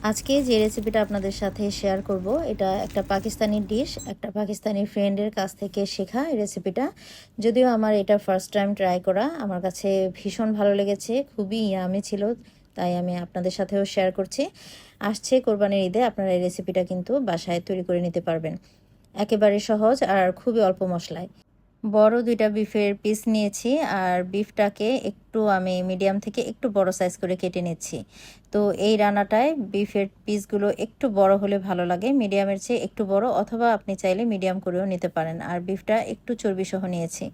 আজকে যে রেসিপিটা আপনাদের সাথে শেয়ার করব এটা একটা পাকিস্তানি ডিশ, একটা পাকিস্তানি ফ্রেন্ডের কাছ থেকে শেখা এই রেসিপিটা। যদিও আমার এটা ফার্স্ট টাইম ট্রাই করা, আমার কাছে ভীষণ ভালো লেগেছে, খুবই ইয়ামি ছিল, তাই আমি আপনাদের সাথেও শেয়ার করছি। আসছে কোরবানির ঈদে আপনারা এই রেসিপিটা কিন্তু বাসায় তৈরি করে নিতে পারবেন, একেবারে সহজ আর খুবই অল্প মশলায়। বড় 2টা বিফের পিস নিয়েছি, আর বিফটাকে একটু আমি মিডিয়াম থেকে একটু বড় সাইজ করে কেটে নিচ্ছি। তো এই রান্নাটায় বিফের পিসগুলো একটু বড় হলে ভালো লাগে, মিডিয়ামের চেয়ে একটু বড়, অথবা আপনি চাইলে মিডিয়াম করেও নিতে পারেন। আর বিফটা একটু চর্বি সহ নিয়েছি,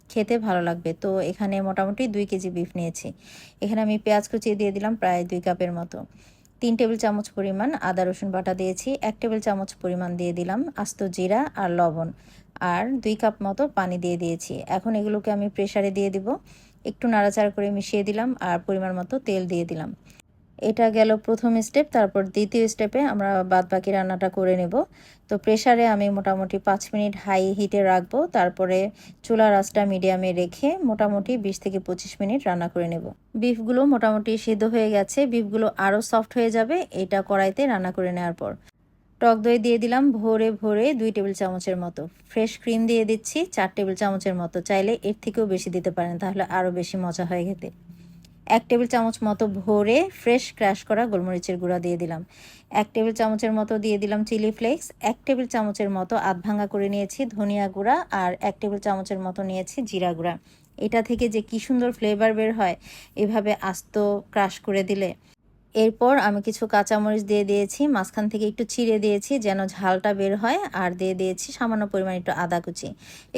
খেতে ভালো লাগবে। তো এখানে মোটামুটি 2 কেজি বিফ নিয়েছি। এখানে আমি পেঁয়াজ কুচিয়ে দিয়ে দিলাম প্রায় 2 কাপের মতো। 3 টেবিল চামচ পরিমাণ আদা রসুন বাটা দিয়েছি। 1 টেবিল চামচ পরিমাণ দিয়ে দিলাম আস্ত জিরা আর লবণ, আর 2 কাপ মতো পানি দিয়ে দিয়েছি। এখন এগুলোকে আমি প্রেসারে দিয়ে দিব, একটু নাড়াচাড়া করে মিশিয়ে দিলাম আর পরিমাণ মতো তেল দিয়ে দিলাম। এটা গেল প্রথম স্টেপ। তারপর দ্বিতীয় স্টেপে আমরা বাদবাকি রান্নাটা করে নেব। তো প্রেসারে আমি মোটামুটি 5 মিনিট হাই হিটে রাখবো, তারপরে চুলার আঁচটা মিডিয়ামে রেখে মোটামুটি 20 থেকে 25 মিনিট রান্না করে নেব। বিফগুলো মোটামুটি সিদ্ধ হয়ে গেছে, বিফগুলো আরও সফট হয়ে যাবে এটা কড়াইতে রান্না করে নেওয়ার পর। টক দই দিয়ে দিলাম ভরে ভরে 2 টেবিল চামচের মতো। ফ্রেশ ক্রিম দিয়ে দিচ্ছি 4 টেবিল চামচের মতো, চাইলে এর থেকেও বেশি দিতে পারেন, তাহলে আরও বেশি মজা হয় খেতে। 1 টেবিল চামচ মতো ভরে ফ্রেশ ক্র্যাশ করা গোলমরিচের গুঁড়া দিয়ে দিলাম। 1 টেবিল চামচের মতো দিয়ে দিলাম চিলি ফ্লেক্স। 1 টেবিল চামচের মতো আধ ভাঙা করে নিয়েছি ধনিয়া গুঁড়া, আর 1 টেবিল চামচের মতো নিয়েছি জিরা গুঁড়া। এটা থেকে যে কি সুন্দর ফ্লেভার বের হয় এভাবে আস্ত ক্রাশ করে দিলে। এরপর আমি কিছু কাঁচামরিচ দিয়ে দিয়েছি, মাঝখান থেকে একটু চিড়ে দিয়েছি যেন ঝালটা বের হয়, আর দিয়ে দিয়েছি সামান্য পরিমাণ একটু আদা কুচি।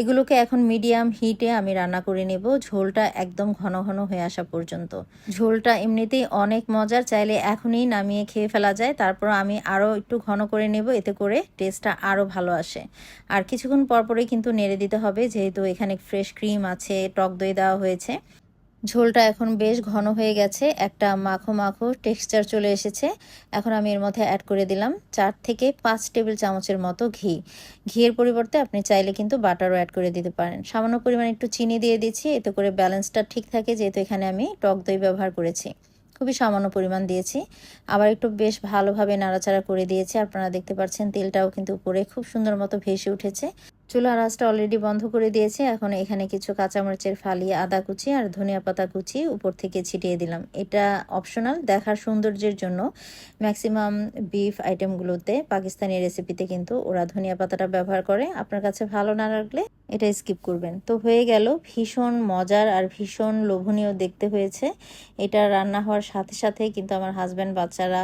এগুলোকে এখন মিডিয়াম হিটে আমি রান্না করে নেব, ঝোলটা একদম ঘন ঘন হয়ে আসা পর্যন্ত। ঝোলটা এমনিতেই অনেক মজার, চাইলে এখনই নামিয়ে খেয়ে ফেলা যায়, তারপর আমি আরও একটু ঘন করে নেব, এতে করে টেস্টটা আরও ভালো আসে। আর কিছুক্ষণ পরপরই কিন্তু নেড়ে দিতে হবে, যেহেতু এখানে ফ্রেশ ক্রিম আছে, টক দই দেওয়া হয়েছে। ঝোলটা এখন বেশ ঘন হয়ে গেছে, একটা মাখো মাখো টেক্সচার চলে এসেছে। এখন আমি এর মধ্যে অ্যাড করে দিলাম 4 থেকে 5 টেবিল চামচের মতো ঘি। ঘিয়ের পরিবর্তে আপনি চাইলে কিন্তু বাটারও অ্যাড করে দিতে পারেন। সামান্য পরিমাণে একটু চিনি দিয়ে দিচ্ছি, এতে করে ব্যালেন্সটা ঠিক থাকে, যেহেতু এখানে আমি টক দই ব্যবহার করেছি। খুবই সামান্য পরিমাণ দিয়েছি। আবার একটু বেশ ভালোভাবে নাড়াচাড়া করে দিয়েছি। আপনারা দেখতে পাচ্ছেন তেলটাও কিন্তু উপরে খুব সুন্দর মতো ভেসে উঠেছে। চুলার আঁচটা অলরেডি বন্ধ করে দিয়েছি। এখন এখানে কিছু কাঁচামরিচের ফালি, আদা কুচি আর ধনিয়া পাতা কুচি উপর থেকে ছিটিয়ে দিলাম। এটা অপশনাল, দেখার সৌন্দর্যের জন্য। ম্যাক্সিমাম বিফ আইটেমগুলোতে পাকিস্তানি রেসিপিতে কিন্তু ওরা ধনিয়া পাতাটা ব্যবহার করে, আপনার কাছে ভালো না লাগলে এটা স্কিপ করবেন। তো হয়ে গেল, ভীষণ মজার আর ভীষণ লোভনীয় দেখতে হয়েছে। এটা রান্না হওয়ার সাথে সাথে কিন্তু আমার হাজব্যান্ড, বাচ্চারা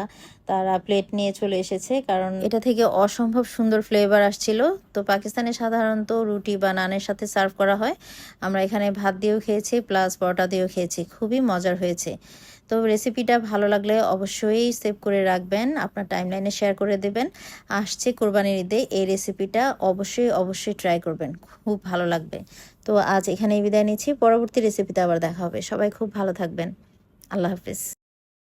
তারা প্লেট নিয়ে চলে এসেছে, কারণ এটা থেকে অসম্ভব সুন্দর ফ্লেভার আসছিল। তো পাকিস্তানে সাধারণত রুটি বা নানের সাথে সার্ভ করা হয়, আমরা এখানে ভাত দিয়েও খেয়েছি প্লাস পরোটা দিয়েও খেয়েছি, খুবই মজার হয়েছে। তো রেসিপিটা ভালো লাগলে অবশ্যই সেভ করে রাখবেন, আপনার টাইমলাইনে শেয়ার করে দেবেন। আসছে কোরবানির ঈদে এই রেসিপিটা অবশ্যই অবশ্যই ট্রাই করবেন, খুব ভালো লাগবে। তো আজ এখানেই বিদায় নিচ্ছি, পরবর্তী রেসিপিতে আবার দেখা হবে। সবাই খুব ভালো থাকবেন, আল্লাহ হাফিজ।